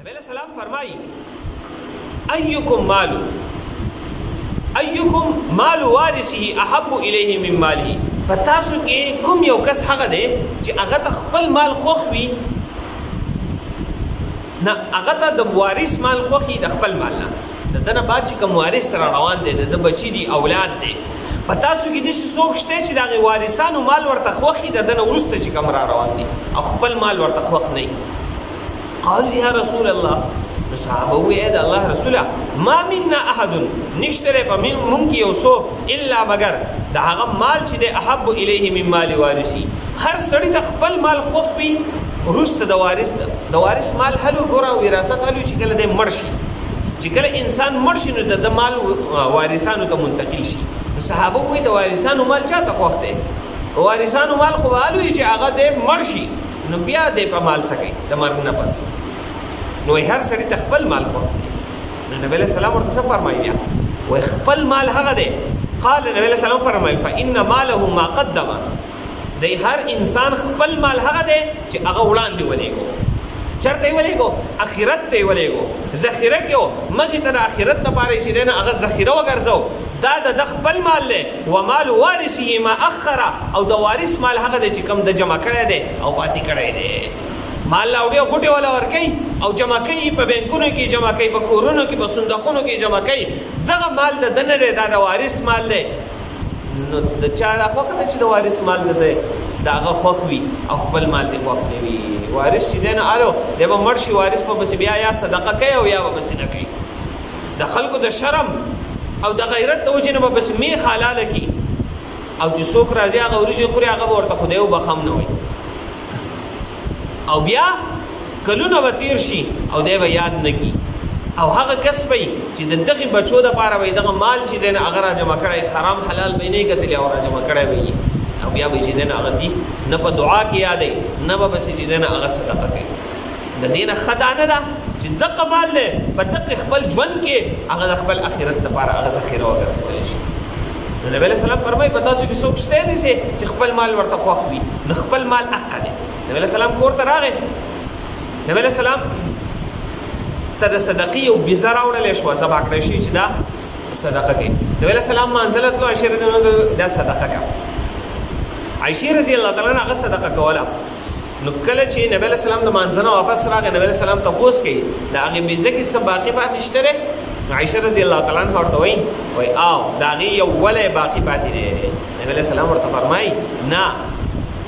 نبی علیہ السلام فرمائی ایکم مال وارثه احب الیه من ماله. پتاسو کې کوم یو کس هغه دی چې هغه ته خپل مال خوښ وي، نه هغه ته د وارث مال خوښ وي د خپل مال نه، د دنه بعد چې کوم وارث سره روان دی د بچی دی اولاد دی، پتاسو کې داسې څوک شته چې د هغې وارثانو مال ورته خوښ وي د دنه وروسته چې کوم را روان دي او خپل مال ورته خوښ نه وي. قالوا یا رسول الله، نو صحابه وویل د الله رسوله ما منا احد، نشته دی په مونږ کې یو څوک الا مګر د هغه مال چې دی احب الیه من مال وارثي، هر سړي ته خپل مال خوښ وي وروسته د وارث مال هلو ګوره وراثت هلو چې کله دی مړ شي، چې کله انسان مړ شي نو د مال وارثانو ته منتقل شي. نو صحابه وویل د وارثانو مال چا ته خوښ دی؟ وارثانو مال خو به هلو وي چې هغه دی مړ شي نو بیا دی په مال څه کوي د مرګ نه پس، نو هر سړي ته خپل مال خوښ دی. نو نبی علیہ السلام ورته څه فرمایي بیا؟ وایي خپل مال هغه دی. قال نبی علیہ السلام فرمایل فإن ماله ما قدم، د هر انسان خپل مال هغه دی چې هغه وړاندې ولېږو. چېرته یې ولېږو؟ آخرت ته یې ولېږو، ذخیره کې و مخې ته د آخرت دپاره چې دی نه هغه ذخیره وګرځو، دا د خپل مال دی. ومال وارثه ما اخره، او د وارث مال هغه دی چې کوم د جمع کړی دی او پاتې کړی دی. مال راوړي او غوټې والا ورکوي او جمع کوي، په بینکونو کې جمع کوي، په کورونو کې په صندوقونو کې جمع کوي، دغه مال د ده نه دی، دا د وارث مال دی. نو د چا دا خوښه ده چې د وارث مال نه دی د هغه خوښ وي او خپل مال دې خوښ نه وي. وارث چې دی نه الو دی به مړ شي، وارث به پسې بیا یا صدقه کوي او یا به پسې نه کوي. د خلکو د شرم او د غیرت د وجې نه به پسې میخ حلاله کړي او چې څوک راځي هغه وریجې خوري هغه به ورته خدای وبخم نه وایي، او بیا کلونه به تیر شي او دی به یاد نه کړي، او هغه کس به چې د دغې بچو دپاره به دغه مال چې دی نه هغه را جمع کړی حرام حلال به یې نه کتلی او را جمع کړی به یي، او بیا به چې دی نه هغه دي نه په دعا کې یادوي نه به پسې چې دی نه هغه صدقه کوي. د دې نه ښه دا نه ده چې دغه مال دی په دغې خپل ژوند کې هغه د خپل آخرت دپاره هغه ذخیره وګرځولی شي. نو نبی علیہ السلام فرمایي په تاسو کې څوک شته دی چې خپل مال ورته خوښ وي، نو خپل مال حق دی. نبی علیہ السلام کور ته راغی، نبی علیہ السلام ته د صدقې یو بیزه راوړلی شوه ذبح کړی شي چې دا صدقه کوي. نبی علیہ السلام منزله تلو، عایشې رضی الله عنها دا صدقه کوه، عایشې رضی الله تعالی عنها هغه صدقه کوله. نو کله چې نبی علیہ السلام د مانځه نه واپس راغی، نبی علیہ السلام تپوس کوي د هغې بیزه کې څه باقي پاتې شته دی؟ نو عایشې رضی الله تعالی عنها ورته وایي او د هغې یو ولی باقي پاتې دی. نبی علیہ السلام ورته فرمایي نه،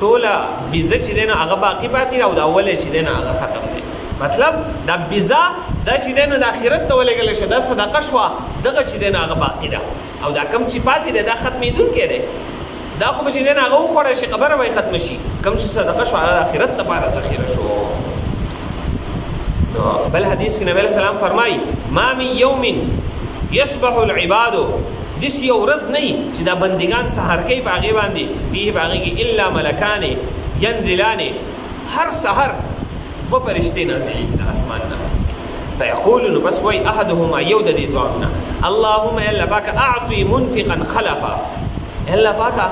ټوله بیزه چې دی نه هغه باقي پاتې دی او دا ولی چې دی نه هغه ختم دی. مطلب دا بیزه دا چې دی نه د آخرت ته ولېږلی شوه، دا صدقه شوه، دغه چې دی نه هغه باقي ده، او دا کم چې پاتې دی دا ختمېدونکی دی، دا خو به چې دی نه هغه وخوړی شي خبره به یې ختمه شي، کم چې صدقه شوه هغه د آخرت دپاره ذخیره شو. نو بل حدیث کې نبی علیہ السلام فرمایي ما من یوم یصبح العباد، داسې یو ورځ نه وي چې دا بندګان سحر کوي په هغې باندې فیه په هغې کې الا ملکان ینزلان، هر سحر دوه فرشتې نازلېږي د اسمان نه، فیقول نو بس وایي احدهما یو د دې دواړو نه اللهم ای الله پاکه اعطي منفقا خلفا، ای الله پاکه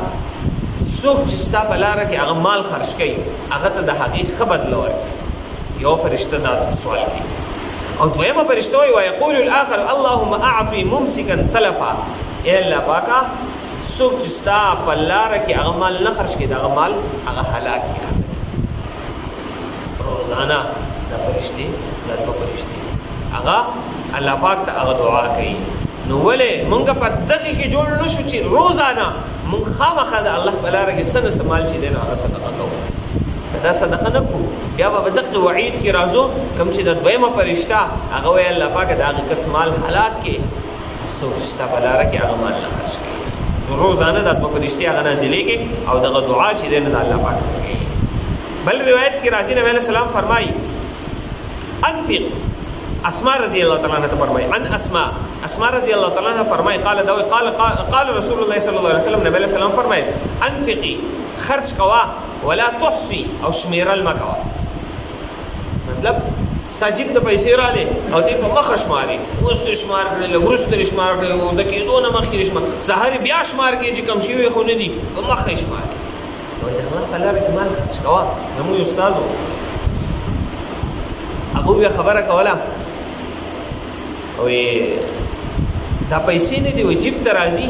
څوک چې ستا په لاره کې هغه مال خرج کوي هغه ته د هغې ښه بدله ورکړي. یو فرشته دا سوال کوي. او دویمه فرشته وایي ویقول الاخر اللهم اعطي ممسکا تلفا، ای الله پاکه څوک چې ستا په لاره کې هغه مال نه خرج کوي د هغه مال هغه هلاک کړي. روزانه دا فرشتې دا دوه فرشتې هغه الله پاک ته هغه دعا کوي. نو ولې مونږ په دغې کې جوړ نه شو چې روزانه مونږ خامخا د الله په لاره کې څه نه څه مال چې دی نو هغه صدقه کوو؟ دا صدقه نه کړو بیا به دغه وعید کې راځو کوم چې د دویمه فرشته هغه وایي الله پاک د هغې کس مال هلاک کړي څوک چې ستا په لاره کې هغه مال نه خرج کوي. نو روزانه دا دوه فرشتې هغه نازلېږي او دغه دعا چې دی نه د الله پاک کوي. بل روایت کې راځي نبی علیہ السلام فرمایي انفق، اسماء رضی الله تعالی عنها فرمایي ان اسماء رضی الله تعالی عنها فرمایي قال رسول الله صلی الله علیه وسلم، نبی علیہ السلام فرمایي انفقي خرج کوا ولا تحصي او شمیرل مکوا. مطلب ستا جیب ته پیسې راغلې او دې په مخه شمارې، اوس دې شمار کړې لږ وروسته دې شمار کړې د کېدو نه مخکې دې شمار، سهار بیا شمار کړې چې کم شوي خو نه دي په مخه یې شمارې. وایي د الله په لاره کې مال خرج کوه. زموږ استاد هغه بیا خبره کوله وې دا پیسې نه دي وې جیب ته راځي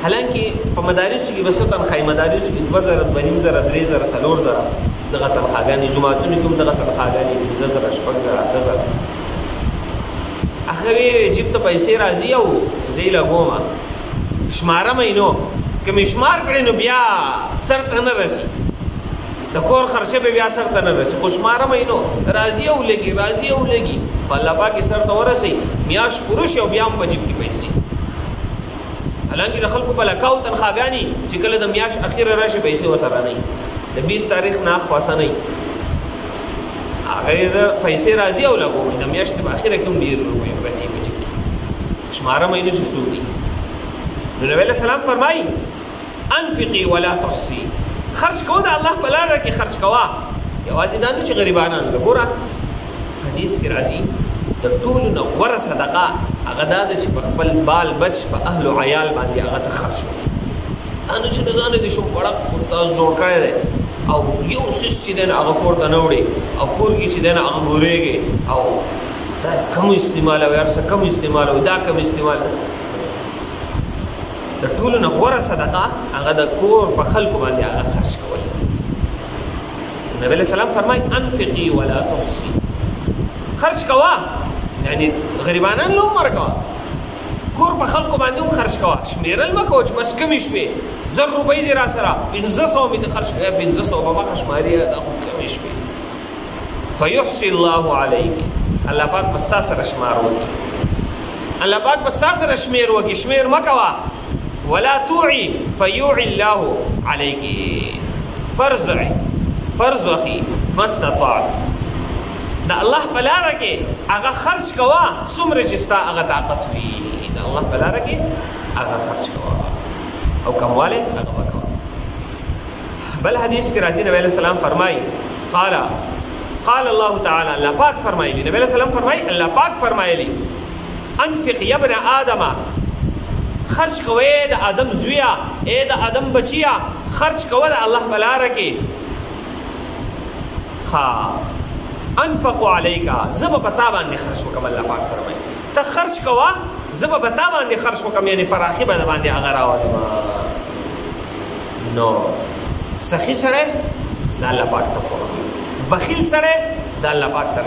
حالانکه په مدارسو کې بس تنخواه مدارسو کې 2000 2500 3000 4000 دغه تنخواهګانې جماعتونو کې هم دغه تنخواهګانې 5000 6000 8000 هغه جیب ته پیسې راځي او زه لګوم شماره مې نو که مې شمار کړې نو بیا سر ته نه رسي د کور خرچه به بیا سر ته نه رسي خو شماره مې نو راځي او لګي په الله پاک سر ته ورسي میاش پروش او بیا هم په جیب کې پیسې حالانکه د خلکو په لکاو تنخواهګانې چې کله د میاش اخیره راشي پیسې وسره نه د 20 تاریخ نه خاصه نه هغه زه پیسې راځي او لګوم د میاشتې په اخیره کې هم ډېر روپۍ پرتې په جیب کې شماره مې نه چې څوک دي نو نبی علیه السلام فرمایي انفقي ولا تحصي خرج کوه د الله په لاره کې خرج کوه یوازې دا نه چې غریبانان ګوره حدیث کې راځي د ټولو نه غوره صدقه هغه دا ده چې په خپل بال بچ په اهل و عیال باندې هغه ته خرج کړي دا نه چې د ځان دې شوم پړق استاد جوړ کړی دی او یو څیز چې دی نه هغه کور ته نه وړي او کور کې چې دی نه هغه ګورېږي او دا کم استعمال او هر څه کم استعمال او دا کم استعمال د ټولو نه غوره صدقه هغه د کور په خلکو باندې هغه خرج کول نبی علیه السلام فرمایي انفقي ولا تحصي خرج کوه یعنی غریبانان له هم ورکوه کور په خلکو باندې هم خرج کوه شمېرل مه کوه چې بس کمې شوې 1000 روپۍ دې را سره 1500 مې ته خرج کړه 1500 به مخه شماري دا خو کمې شوې فیحصي الله علیک الله پاک به ستا سره شمار وکړي الله پاک به ستا سره شمېر وکړي شمېر مه کوه ولا توعي فيوعي الله عليك فرض اخي ما استطعت دا الله په لاره کې هغه خرج کوه څومره چې ستا هغه طاقت وي دا الله په لاره کې هغه خرج کوه او کمواله هغه وکړه بل حدیث کې راځي نبی علیہ السلام فرمایي قال الله تعالی الله پاک فرمایلی نبی علیہ السلام فرمایي الله پاک فرمایلی انفق یا ابن آدم خرج کوه د آدم زویا اے د آدم بچیا خرج کوه د الله په لاره کې انفق عليك زب پتا باندې خرج وکم الله پاک فرمایي ته خرج کوه زب پتا باندې خرج وکم یعنی فراخي به باندې هغه راوړم نو سخی سره د الله پاک ته بخیل سره د الله پاک ته